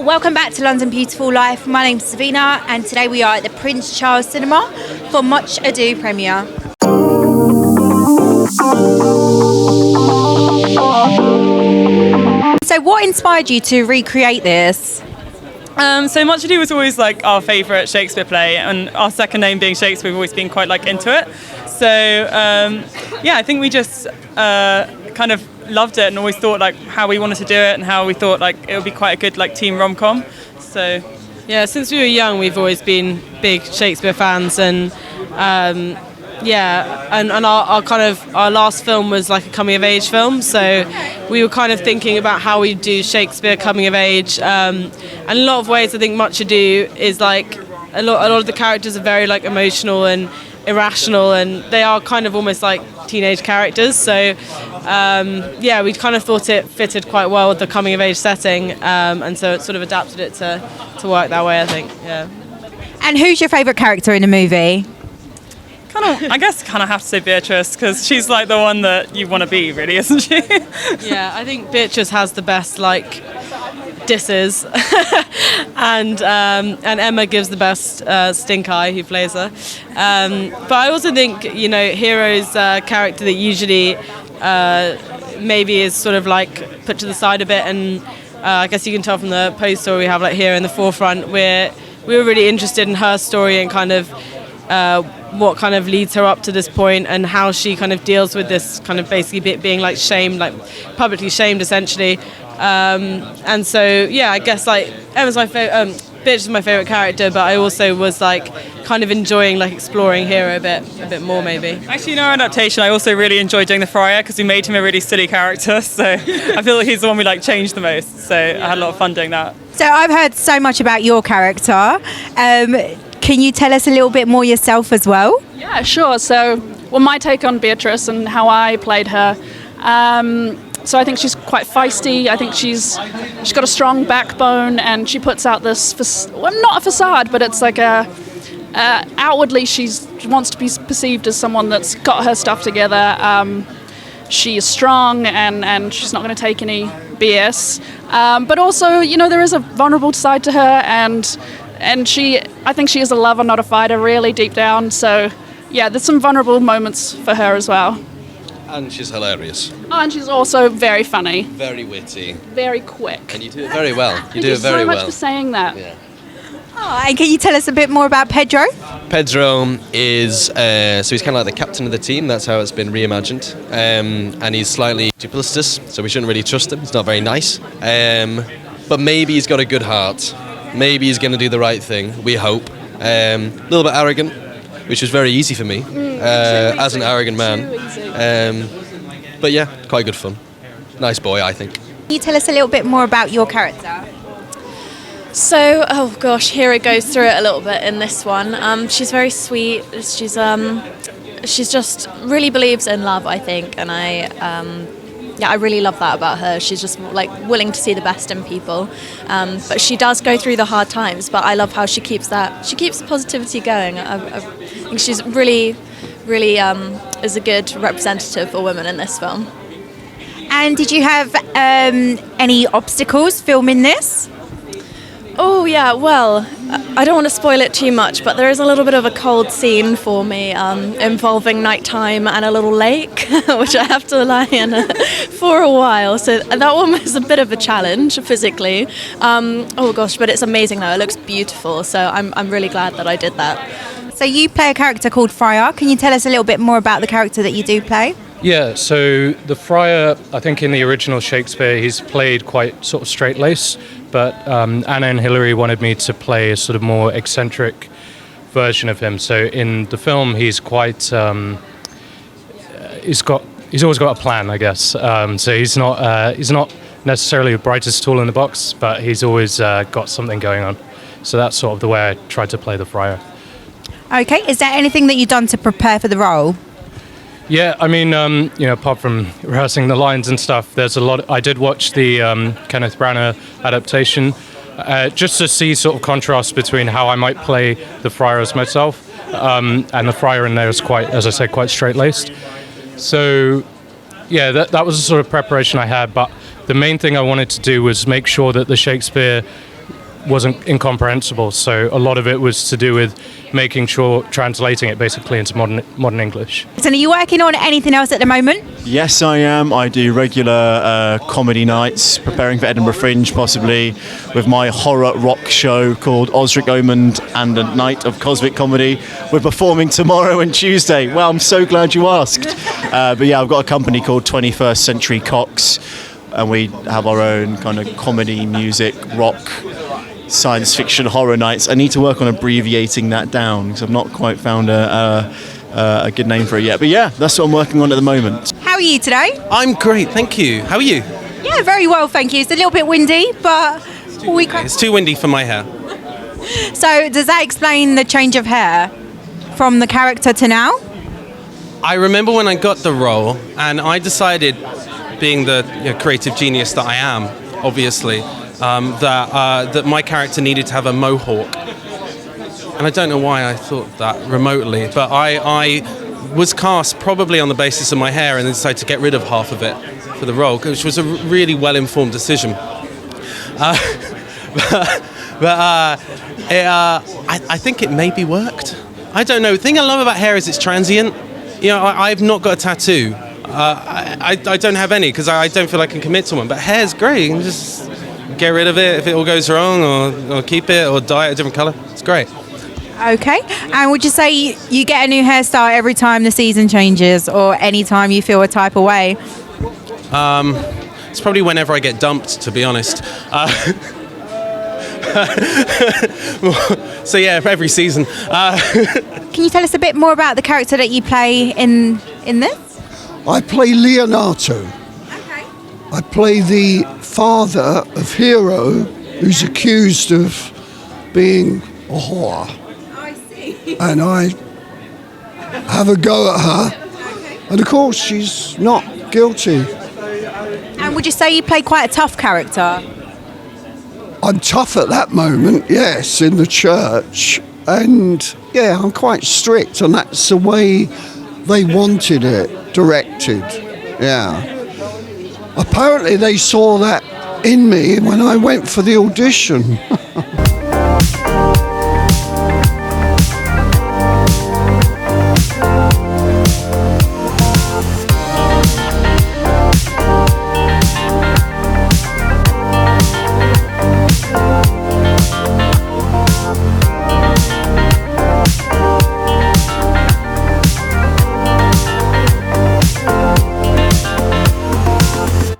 welcome back to London Beautiful Life. My name's Savina, and today we are at the Prince Charles Cinema for Much Ado premiere. So what inspired you to recreate this? So Much Ado was always like our favourite Shakespeare play, and our second name being Shakespeare, we've always been quite like into it. So I think we just kind of loved it and always thought like how we wanted to do it and how we thought like it would be quite a good like teen rom-com. So yeah, since we were young, we've always been big Shakespeare fans, and our last film was like a coming of age film, so we were kind of thinking about how we do Shakespeare coming of age, and in a lot of ways I think Much Ado is like a lot of the characters are very like emotional and irrational, and they are kind of almost like teenage characters, so we kind of thought it fitted quite well with the coming of age setting, and so it sort of adapted it to work that way, I think. Yeah. And who's your favourite character in the movie? I guess have to say Beatrice, because she's like the one that you want to be, really, isn't she? Yeah, I think Beatrice has the best like disses, and Emma gives the best stink eye, who plays her. But I also think Hero's character that usually maybe is sort of like put to the side a bit, and I guess you can tell from the poster we have like here in the forefront. We were really interested in her story and kind of what kind of leads her up to this point, and how she kind of deals with this kind of basically being like shamed, like publicly shamed essentially. And so I guess like Emma's my favorite, Bitch is my favorite character, but I also was like kind of enjoying like exploring Hero a bit more maybe. Actually, in our adaptation, I also really enjoyed doing the friar because we made him a really silly character, so I feel like he's the one we like changed the most. So I had a lot of fun doing that. So I've heard so much about your character. Can you tell us a little bit more yourself as well? Yeah, sure. So, my take on Beatrice and how I played her. So I think she's quite feisty. I think she's got a strong backbone, and she puts out this, not a facade, but it's like outwardly she wants to be perceived as someone that's got her stuff together. She is strong, and she's not going to take any BS. But also, there is a vulnerable side to her, and I think she is a lover, not a fighter, really deep down. So, yeah, there's some vulnerable moments for her as well. And she's hilarious. Oh, and she's also very funny. Very witty. Very quick. And you do it very well. Thank you so much for saying that. Yeah. Oh, and can you tell us a bit more about Pedro? Pedro is, so he's kind of like the captain of the team. That's how it's been reimagined. And he's slightly duplicitous, so we shouldn't really trust him. He's not very nice. But maybe he's got a good heart. Maybe he's going to do the right thing, we hope. A little bit arrogant, which was very easy for me as an arrogant man. But yeah, quite good fun. Nice boy, I think. Can you tell us a little bit more about your character? So, Hero goes through it a little bit in this one. She's very sweet. She's just really believes in love, I think, and I really love that about her. She's just like willing to see the best in people, but she does go through the hard times. But I love how she keeps the positivity going. I think she's really is a good representative for women in this film. And did you have any obstacles filming this? Oh yeah, well, I don't want to spoil it too much, but there is a little bit of a cold scene for me involving nighttime and a little lake, which I have to lie in for a while. So that one was a bit of a challenge physically. But it's amazing though. It looks beautiful. So I'm really glad that I did that. So you play a character called Friar. Can you tell us a little bit more about the character that you do play? Yeah, so the friar, I think in the original Shakespeare, he's played quite sort of straight-laced, but Anna and Hilary wanted me to play a sort of more eccentric version of him. So in the film, he's quite, he's always got a plan, I guess. So he's not necessarily the brightest tool in the box, but he's always got something going on. So that's sort of the way I tried to play the friar. Okay, is there anything that you've done to prepare for the role? Yeah, I mean, apart from rehearsing the lines and stuff, there's a lot. I did watch the Kenneth Branagh adaptation, just to see sort of contrast between how I might play the friar as myself, and the friar in there is quite, as I said, quite straight-laced. So, yeah, that was the sort of preparation I had. But the main thing I wanted to do was make sure that the Shakespeare wasn't incomprehensible. So a lot of it was to do with making sure translating it basically into modern English. So are you working on anything else at the moment? Yes, I am. I do regular comedy nights, preparing for Edinburgh Fringe possibly, with my horror rock show called Osric Omond and a Night of Cosmic Comedy. We're performing tomorrow and Tuesday. Well, I'm so glad you asked. But yeah, I've got a company called 21st Century Cox, and we have our own kind of comedy, music, rock, science fiction, horror nights. I need to work on abbreviating that down because I've not quite found a good name for it yet. But yeah, that's what I'm working on at the moment. How are you today? I'm great, thank you. How are you? Yeah, very well, thank you. It's a little bit windy, but It's too windy for my hair. So does that explain the change of hair from the character to now? I remember when I got the role, and I decided, being the creative genius that I am, obviously, that my character needed to have a mohawk. And I don't know why I thought that remotely, but I was cast probably on the basis of my hair and then decided to get rid of half of it for the role, which was a really well-informed decision. I think it maybe worked. I don't know. The thing I love about hair is it's transient. I've not got a tattoo. I don't have any because I don't feel I can commit to one. But hair's great. You can just get rid of it if it all goes wrong, or keep it, or dye it a different colour. It's great. Okay. And would you say you get a new hairstyle every time the season changes, or any time you feel a type of way? It's probably whenever I get dumped, to be honest. So yeah, every season. Can you tell us a bit more about the character that you play in this? I play Leonardo. Okay. I play the father of Hero, who's accused of being a whore. Oh, I see. And I have a go at her. Okay. And of course, she's not guilty. And would you say you play quite a tough character? I'm tough at that moment, yes, in the church. And yeah, I'm quite strict, and that's the way they wanted it directed. Yeah. Apparently they saw that in me when I went for the audition.